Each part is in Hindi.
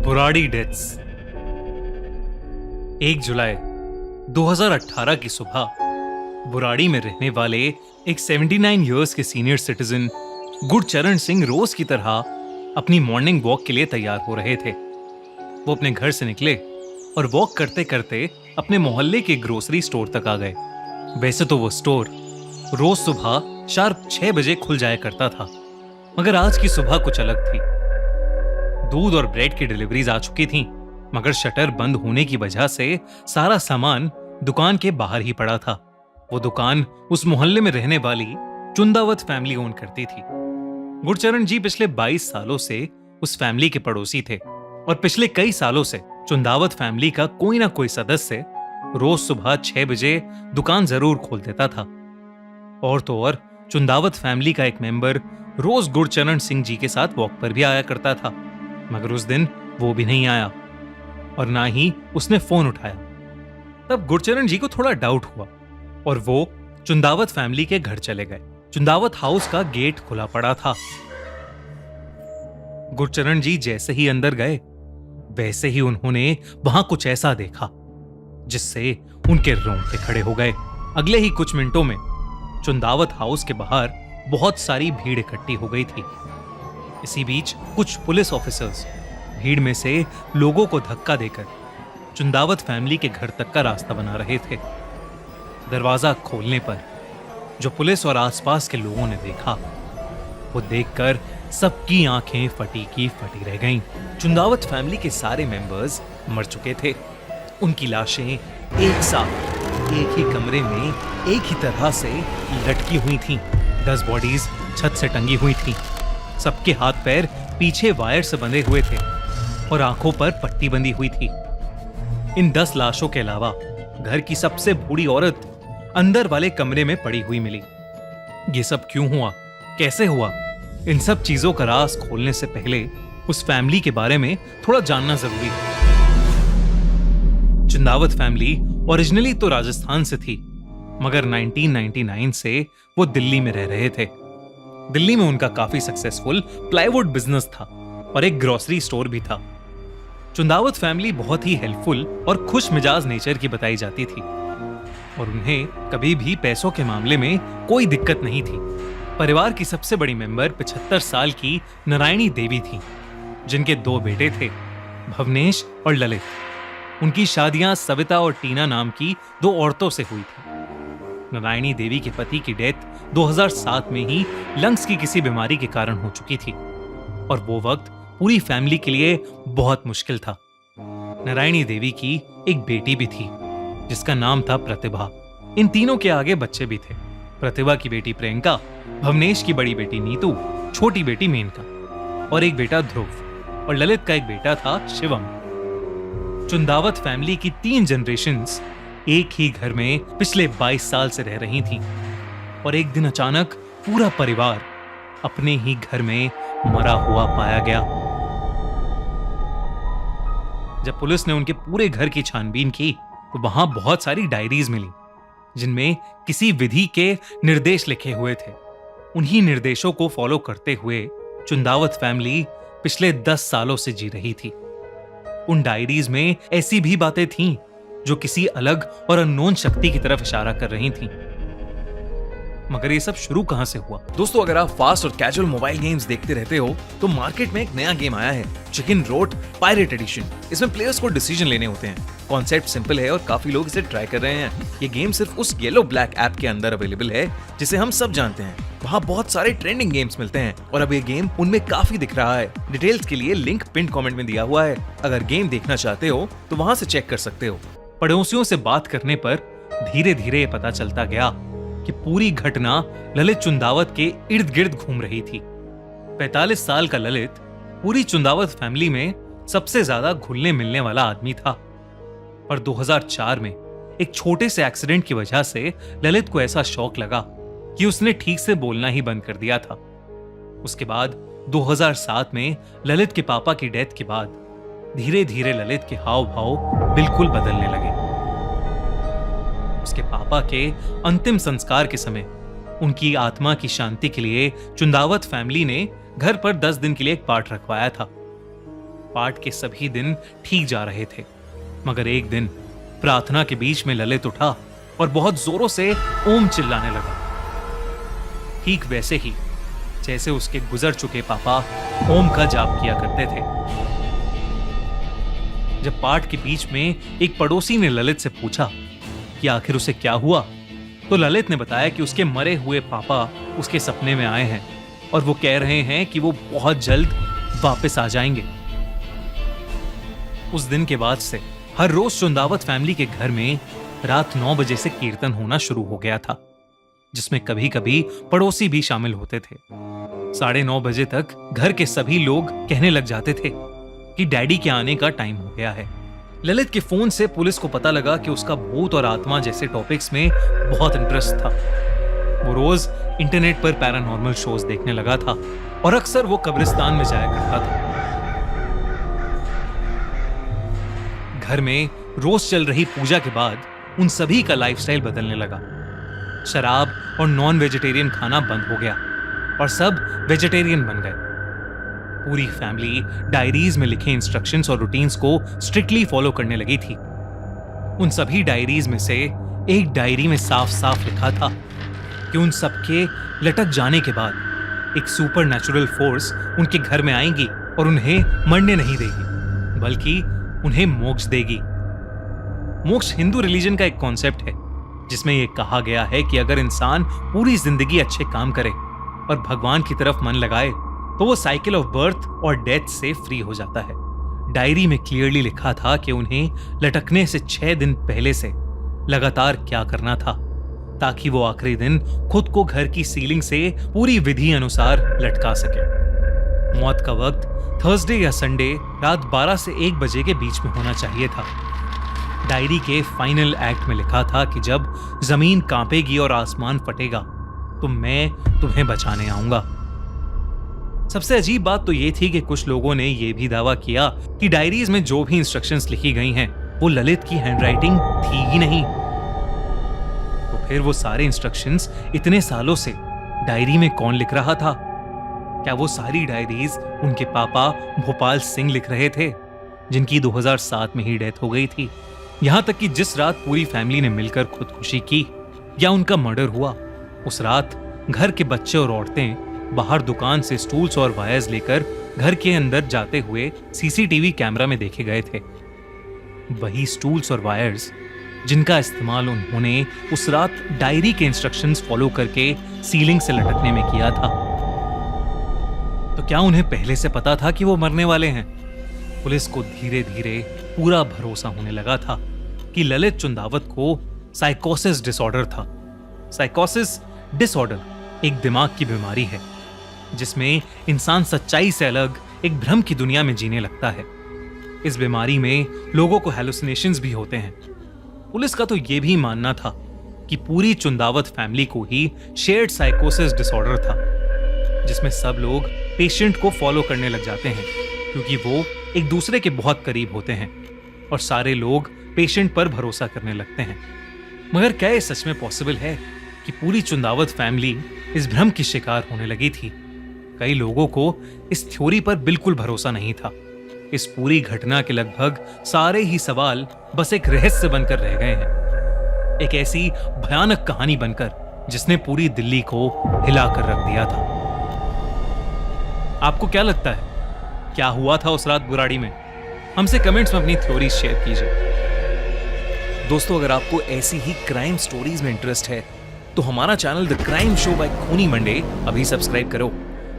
बुराड़ी डेथ्स। 1 जुलाई 2018 की सुबह बुराड़ी में रहने वाले एक 79 इयर्स के सीनियर सिटीजन गुरचरण सिंह रोज की तरह अपनी मॉर्निंग वॉक के लिए तैयार हो रहे थे। वो अपने घर से निकले और वॉक करते करते अपने मोहल्ले के ग्रोसरी स्टोर तक आ गए। वैसे तो वो स्टोर रोज सुबह शार्प 6 बजे खुल जाया करता था, मगर आज की सुबह कुछ अलग थी। दूध और ब्रेड की डिलीवरीज आ चुकी थीं, मगर शटर बंद होने की वजह से सारा सामान दुकान के बाहर ही पड़ा था। वो दुकान उस मोहल्ले में रहने वाली चुंदावत फैमिली ओन करती थी। गुरचरण जी पिछले 22 सालों से उस फैमिली के पड़ोसी थे और पिछले कई सालों से चुंदावत फैमिली का कोई ना कोई सदस्य रोज सुबह 6 बजे दुकान जरूर खोल देता था। और तो और चुंदावत फैमिली का एक मेंबर रोज गुरचरण सिंह जी के साथ वॉक पर भी आया करता था, मगर उस दिन वो भी नहीं आया और ना ही उसने फोन उठाया। तब गुरचरण जी को थोड़ा डाउट हुआ और वो चुंदावत फैमिली के घर चले गए। चुंदावत हाउस का गेट खुला पड़ा था। गुरचरण जी जैसे ही अंदर गए वैसे ही उन्होंने वहां कुछ ऐसा देखा जिससे उनके रोंगटे खड़े हो गए। अगले ही कुछ मिनटों में चुंदावत हाउस के बाहर बहुत सारी भीड़ इकट्ठी हो गई थी। इसी बीच कुछ पुलिस ऑफिसर्स भीड़ में से लोगों को धक्का देकर चुंदावत फैमिली के घर तक का रास्ता बना रहे थे। दरवाजा खोलने पर जो पुलिस और आसपास के लोगों ने देखा, वो देखकर सबकी आंखें फटी की फटी रह गईं। चुंदावत फैमिली के सारे मेंबर्स मर चुके थे। उनकी लाशें एक साथ एक ही कमरे में एक ही तरह से लटकी हुई थीं। 10 बॉडीज छत से टंगी हुई थीं। सबके हाथ पैर पीछे वायर से बंधे हुए थे और आंखों पर पट्टी बंधी हुई थी। इन 10 लाशों के अलावा घर की सबसे बूढ़ी औरत अंदर वाले कमरे में पड़ी हुई मिली। ये सब क्यों हुआ, कैसे हुआ, इन सब चीजों का राज खोलने से पहले उस फैमिली के बारे में थोड़ा जानना जरूरी है। चुंदावत फैमिली ओरिजिनली तो राजस्थान से थी, मगर 1999 से वो दिल्ली में रह रहे थे। दिल्ली में उनका काफी सक्सेसफुल प्लाईवुड बिजनेस था और एक ग्रोसरी स्टोर भी था। चुंदावत फैमिली बहुत ही हेल्पफुल और खुश मिजाज नेचर की बताई जाती थी और उन्हें कभी भी पैसों के मामले में कोई दिक्कत नहीं थी। परिवार की सबसे बड़ी मेंबर 75 साल की नारायणी देवी थी, जिनके 2 बेटे थे, भवनेश और ललित। उनकी शादियां सविता और टीना नाम की 2 औरतों से हुई थी। नारायणी देवी के पति की डेथ 2007 में ही लंग्स की किसी बीमारी के कारण हो चुकी थी और वो वक्त पूरी फैमिली के लिए बहुत मुश्किल था। नारायणी देवी की एक बेटी भी थी जिसका नाम था प्रतिभा। इन तीनों के आगे बच्चे भी थे। प्रतिभा की बेटी प्रियंका, भवनेश की बड़ी बेटी नीतू, छोटी बेटी मेनका और एक बेटा ध्रुव और ललित का एक बेटा था शिवम। चुंदावत फैमिली की 3 जनरेशंस एक ही घर में पिछले 22 साल से रह रही थीं और एक दिन अचानक पूरा परिवार अपने ही घर में मरा हुआ पाया गया। जब पुलिस ने उनके पूरे घर की छानबीन की तो वहां बहुत सारी डायरीज मिली जिनमें किसी विधि के निर्देश लिखे हुए थे। उन्हीं निर्देशों को फॉलो करते हुए चुंदावत फैमिली पिछले 10 सालों से जी रही थी। उन डायरीज में ऐसी भी बातें थीं जो किसी अलग और अननोन शक्ति की तरफ इशारा कर रही थीं। मगर ये सब शुरू कहां से हुआ? दोस्तों, अगर आप फास्ट और कैजुअल मोबाइल गेम्स देखते रहते हो तो मार्केट में एक नया गेम आया है, चिकन रोड पायरेट एडिशन। इसमें प्लेयर्स को डिसीजन लेने होते हैं। कॉन्सेप्ट सिंपल है और काफी लोग इसे ट्राई कर रहे हैं। ये गेम सिर्फ उस येलो ब्लैक ऐप के अंदर अवेलेबल है जिसे हम सब जानते हैं। वहाँ बहुत सारे ट्रेंडिंग गेम्स मिलते हैं और अब ये गेम उनमें काफी दिख रहा है। डिटेल्स के लिए लिंक पिन कमेंट में दिया हुआ है। अगर गेम देखना चाहते हो तो वहां से चेक कर सकते हो। पड़ोसियों से बात करने पर धीरे धीरे पता चलता गया कि पूरी घटना ललित चुंदावत के इर्द गिर्द घूम रही थी। 45 साल का ललित पूरी चुंदावत फैमिली में सबसे ज्यादा घुलने मिलने वाला आदमी था। पर 2004 में एक छोटे से एक्सीडेंट की वजह से ललित को ऐसा शौक लगा कि उसने ठीक से बोलना ही बंद कर दिया था। उसके बाद 2007 में ललित के पापा की डेथ के बाद धीरे धीरे ललित के हाव भाव बिल्कुल बदलने लगे। उसके पापा के अंतिम संस्कार के समय उनकी आत्मा की शांति के लिए चुंदावत फैमिली ने घर पर 10 दिन के लिए एक पाठ रखवाया था। पाठ के सभी दिन ठीक जा रहे थे, मगर एक दिन प्रार्थना के बीच में ललित उठा और बहुत जोरों से ओम चिल्लाने लगा, ठीक वैसे ही जैसे उसके गुजर चुके पापा ओम का जाप किया करते थे। जब पाठ के बीच में एक पड़ोसी ने ललित से पूछा कि आखिर उसे क्या हुआ, तो ललित ने बताया कि उसके मरे हुए पापा उसके सपने में आए हैं और वो कह रहे हैं कि वो बहुत जल्द वापस आ जाएंगे। उस दिन के बाद से हर रोज चुंदावत फैमिली के घर में रात 9 बजे से कीर्तन होना शुरू हो गया था, जिसमें कभी कभी पड़ोसी भी शामिल होते थे। 9:30 बजे तक घर के सभी लोग कहने लग जाते थे कि डैडी के आने का टाइम हो गया है। ललित के फोन से पुलिस को पता लगा कि उसका भूत और आत्मा जैसे टॉपिक्स में बहुत इंटरेस्ट था। वो रोज इंटरनेट पर पैरानॉर्मल शोज देखने लगा था और अक्सर वो कब्रिस्तान में जाया करता था। घर में रोज चल रही पूजा के बाद उन सभी का लाइफस्टाइल बदलने लगा। शराब और नॉन वेजिटेरियन खाना बंद हो गया और सब वेजिटेरियन बन गए। पूरी फैमिली डायरीज में लिखे इंस्ट्रक्शंस और रूटीन्स को स्ट्रिक्टली फॉलो करने लगी थी। उन सभी डायरीज में से एक डायरी में साफ साफ लिखा था कि उन सबके लटक जाने के बाद एक सुपर नेचुरल फोर्स उनके घर में आएगी और उन्हें मरने नहीं देगी, बल्कि उन्हें मोक्ष देगी। मोक्ष हिंदू रिलीजन का एक कॉन्सेप्ट है जिसमें यह कहा गया है कि अगर इंसान पूरी जिंदगी अच्छे काम करे और भगवान की तरफ मन लगाए तो वो साइकिल ऑफ बर्थ और डेथ से फ्री हो जाता है। डायरी में क्लियरली लिखा था कि उन्हें लटकने से 6 दिन पहले से लगातार क्या करना था, ताकि वो आखिरी दिन खुद को घर की सीलिंग से पूरी विधि अनुसार लटका सके। मौत का वक्त थर्सडे या संडे रात 12 से 1 बजे के बीच में होना चाहिए था। डायरी के फाइनल एक्ट में लिखा था कि जब जमीन कांपेगी और आसमान फटेगा तो मैं तुम्हें बचाने आऊंगा। सबसे अजीब बात तो ये थी कि कुछ लोगों ने यह भी दावा किया कि डायरीज में जो भी इंस्ट्रक्शंस लिखी गई हैं वो ललित की हैंडराइटिंग थी ही नहीं। तो फिर वो सारे इंस्ट्रक्शंस इतने सालों से डायरी में कौन लिख रहा था? क्या वो सारी डायरीज उनके पापा भोपाल सिंह लिख रहे थे, जिनकी 2007 में ही डेथ हो गई थी? यहां तक कि जिस रात पूरी फैमिली ने मिलकर खुदकुशी की या उनका मर्डर हुआ, उस रात घर के बच्चे और औरतें बाहर दुकान से स्टूल्स और वायर्स लेकर घर के अंदर जाते हुए सीसीटीवी कैमरा में देखे गए थे। वही स्टूल्स और वायर्स जिनका इस्तेमाल उन्होंने उस रात डायरी के इंस्ट्रक्शंस फॉलो करके सीलिंग से लटकने में किया था। तो क्या उन्हें पहले से पता था कि वो मरने वाले हैं? पुलिस को धीरे धीरे पूरा भरोसा होने लगा था कि ललित चुंदावत को साइकोसिस डिसऑर्डर था। साइकोसिस डिसऑर्डर एक दिमाग की बीमारी है जिसमें इंसान सच्चाई से अलग एक भ्रम की दुनिया में जीने लगता है। इस बीमारी में लोगों को हैलुसिनेशंस भी होते हैं। पुलिस का तो यह भी मानना था कि पूरी चुंदावत फैमिली को ही शेयर्ड साइकोसिस डिसऑर्डर था, जिसमें सब लोग पेशेंट को फॉलो करने लग जाते हैं क्योंकि वो एक दूसरे के बहुत करीब होते हैं और सारे लोग पेशेंट पर भरोसा करने लगते हैं। मगर क्या ये सच में पॉसिबल है कि पूरी चुंदावत फैमिली इस भ्रम की शिकार होने लगी थी? कई लोगों को इस थ्योरी पर बिल्कुल भरोसा नहीं था। इस पूरी घटना के लगभग सारे ही सवाल बस एक रहस्य बनकर रह गए हैं, एक ऐसी भयानक कहानी बनकर जिसने पूरी दिल्ली को हिलाकर रख दिया था। आपको क्या लगता है, क्या हुआ था उस रात बुराड़ी में? हमसे कमेंट्स में अपनी थ्योरी शेयर कीजिए। दोस्तों, अगर आपको ऐसी ही क्राइम स्टोरीज में इंटरेस्ट है तो हमारा channel the crime show by खूनी मंडे अभी सब्सक्राइब करो,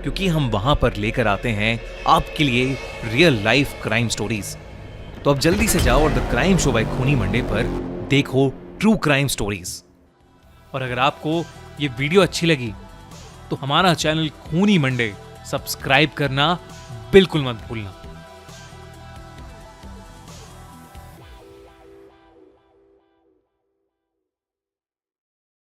क्योंकि हम वहां पर लेकर आते हैं आपके लिए रियल लाइफ क्राइम स्टोरीज। तो अब जल्दी से जाओ और द क्राइम शो बाय खूनी मंडे पर देखो ट्रू क्राइम स्टोरीज। और अगर आपको ये वीडियो अच्छी लगी तो हमारा चैनल खूनी मंडे सब्सक्राइब करना बिल्कुल मत भूलना।